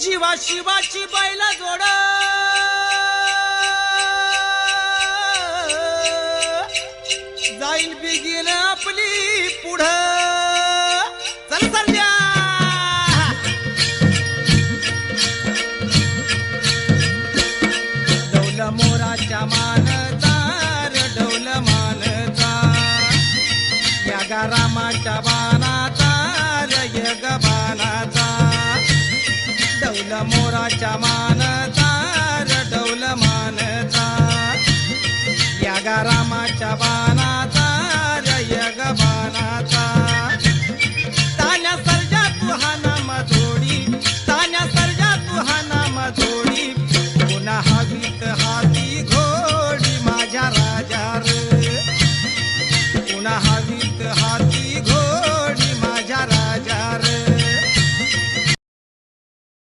जीवा शिवाची बैल जोड जाईल बिगीन आपली पुढं चल सरजा डौल मोराच्या मानचा डौल मानचा या रामाच्या बाणाचा यग बाणाचा डौल मोराच्या मानचा डौल मानचा या रामाच्या बाणाचा